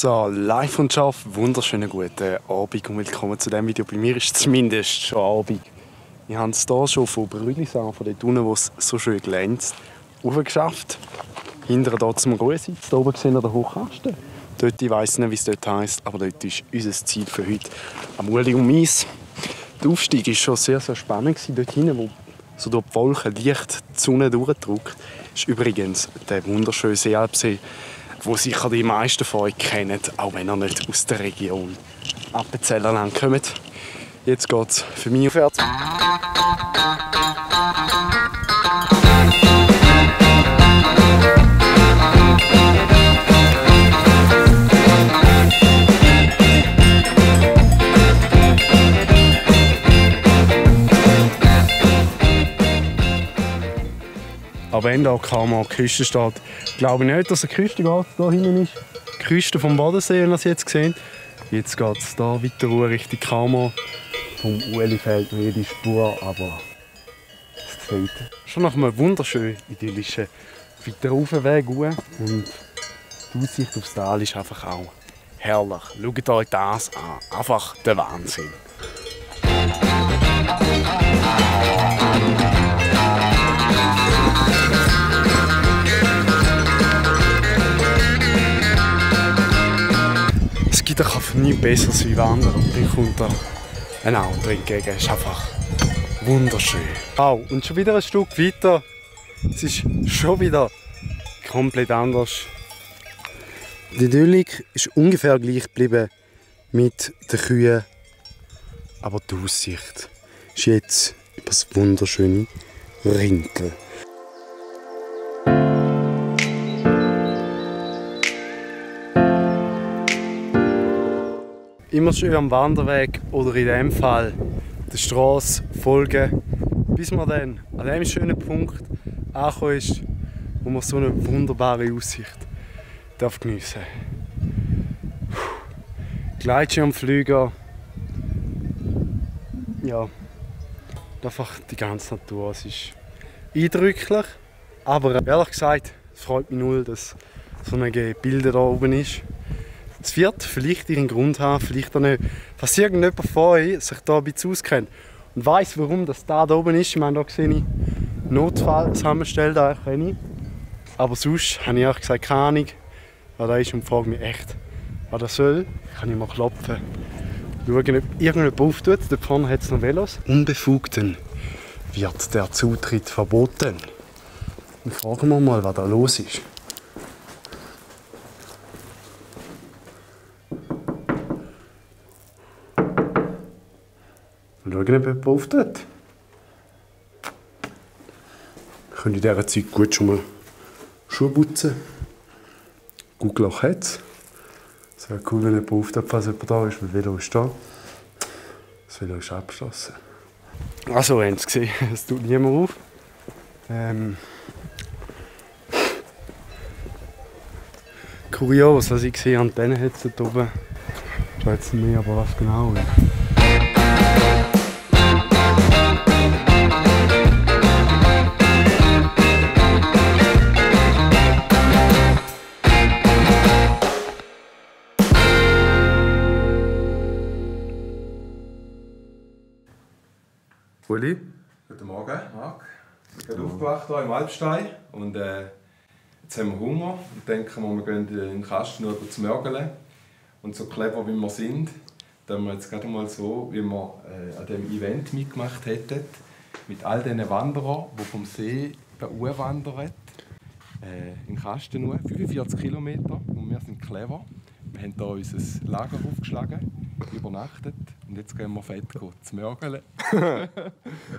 So, live und scharf, wunderschönen guten Abend und willkommen zu diesem Video. Bei mir ist es zumindest schon Abend. Ich habe es hier schon von Brülisang, von dort unten, wo es so schön glänzt, hochgeschafft. Hinterher hier zum Größe. Hier oben sehen wir den Hochkasten. Dort, ich weiss nicht, wie es dort heisst, aber dort ist unser Ziel für heute am Uli und Mies. Der Aufstieg war schon sehr, sehr spannend. Dort hinten, wo so durch die Wolken leicht die Sonne durchdrückt, ist übrigens der wunderschöne Seealpsee, wo sicher die meisten von euch kennen, auch wenn ihr nicht aus der Region Appenzellerland kommt. Jetzt geht es für mich aufwärts. Aber wenn da kaum an der Küste steht, glaube ich nicht, dass eine Küste geht. Da hinten ist die Küste vom Bodensee, wenn ihr es jetzt seht. Jetzt geht es hier weiter Richtung Kammer. Vom Ueli fehlt mir jede Spur, aber es sieht schon nach einem wunderschönen, idyllischen Weiteraufweg. Und die Aussicht aufs Tal ist einfach auch herrlich. Schaut euch das an. Einfach der Wahnsinn. Es gibt einfach nichts Besseres wie Wandern und dann kommt da ein Auto entgegen. Es ist einfach wunderschön. Wow, und schon wieder ein Stück weiter. Es ist schon wieder komplett anders. Die Idylle ist ungefähr gleich geblieben mit den Kühen, aber die Aussicht ist jetzt über das wunderschöne Rintel. Immer schön am Wanderweg oder in diesem Fall der Straße folgen, bis man dann an dem schönen Punkt angekommen ist, wo man so eine wunderbare Aussicht geniessen darf. Gleitschirmflüger, ja, einfach die ganze Natur. Es ist eindrücklich, aber ehrlich gesagt, es freut mich null, dass so ein Gebilde da oben ist. Es wird vielleicht ihren Grund haben, vielleicht auch nicht. Falls irgendjemand von euch sich da ein bisschen auskennt und weiss, warum das da oben ist, ich meine, da sehe ich Notfallsammelstelle, da kenne ich. Aber sonst habe ich auch gesagt, keine Ahnung, was da ist und frage mich echt, was das soll. Kann ich mal klopfen, schauen, ob irgendjemand auftut. Dort vorne hat es noch Velos. Unbefugten wird der Zutritt verboten. Und fragen wir mal, was da los ist. Schauen, ob jemand auftut. Wir können in dieser Zeit gut schon mal Schuhe putzen. Google auch jetzt. Es wäre cool, wenn jemand auftut, falls jemand da ist, weil das Velo ist da. Das Velo ist abgeschlossen. Also, ihr habt es gesehen, es tut niemand auf. Kurios, was ich gesehen habe, Antennen hat es dort oben. Ich weiß jetzt nicht mehr, aber was genau ist. Uli? Guten Morgen, Marc. Ich bin aufgewacht hier im Alpstein und jetzt haben wir Hunger und denken wir gehen in den Kasten zu mörgeln. Und so clever wie wir sind, tun wir jetzt gerade mal so, wie wir an diesem Event mitgemacht hätten, mit all diesen Wanderern, die vom See wandern, in den Kasten 45 Kilometer und wir sind clever. Wir haben hier unser Lager aufgeschlagen, übernachtet und jetzt gehen wir fett zu mörgeln.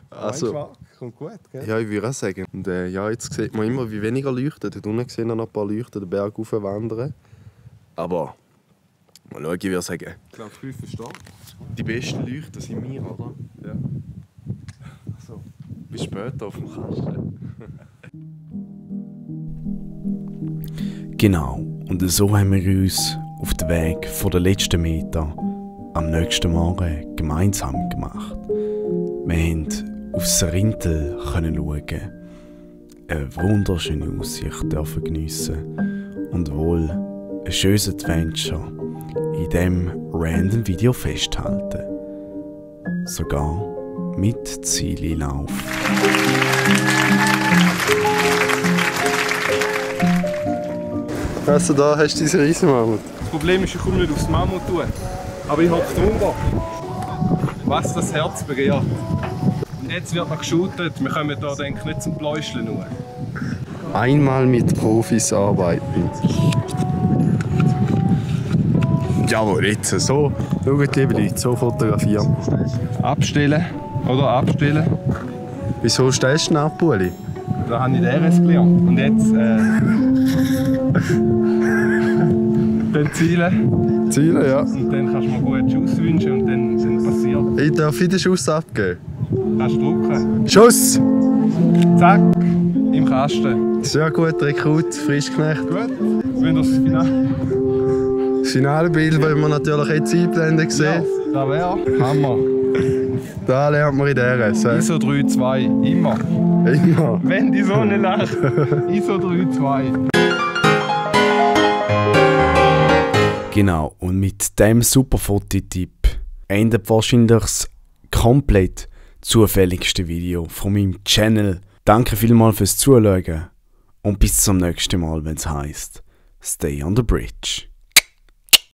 Also, kommt gut, gell? ja, ich würde auch sagen. Und, ja, jetzt sieht man immer, wie weniger Leuchten. Dort unten sehen wir noch ein paar Leuchten den Berg rauf wandern. Aber, mal schauen, ich würde sagen. Ich glaube, 5 ist da. Die besten Leuchten sind wir, oder? Ja. Also, bis später auf dem Kasten. Genau, und so haben wir uns auf den Weg von den letzten Meter am nächsten Morgen gemeinsam gemacht. Wir konnten aufs Rintel schauen, eine wunderschöne Aussicht geniessen und wohl ein schönes Adventure in diesem random Video festhalten. Sogar mit Zielilauf. Also da hast du diesen Riesenmammut. Das Problem ist, ich komme nicht aufs Mammut tun. Aber ich habe drunter. Was das Herz begehrt. Und jetzt wird noch geshootet. Wir kommen hier, denke ich, nicht zum Pläuscheln nur. Einmal mit Profis arbeiten. Jawohl, jetzt so. Schaut, liebe Leute, so fotografieren. Abstellen. Oder abstellen. Wieso stellst du ihn ab, Uli? Da habe ich den RS gelernt. Und jetzt dann zielen. Ziele, ja. Und dann kannst du mir gute Schuss wünschen und dann passiert. Ich darf den Schuss abgeben. Kannst du drücken. Schuss! Zack! Im Kasten. Sehr gut, Rekrut, Frischknecht. Gut. Wenn das Finale. Das finale Bild wollen wir natürlich jetzt einblenden sehen. Ja, da wäre Hammer. Da lernt man in der RS. ISO 3.2. Immer. Immer. Wenn die Sonne lacht. ISO 3.2. Genau, und mit diesem super Fototipp endet wahrscheinlich das komplett zufälligste Video von meinem Channel. Danke vielmals fürs Zuschauen und bis zum nächsten Mal, wenn es heisst Stay on the Bridge.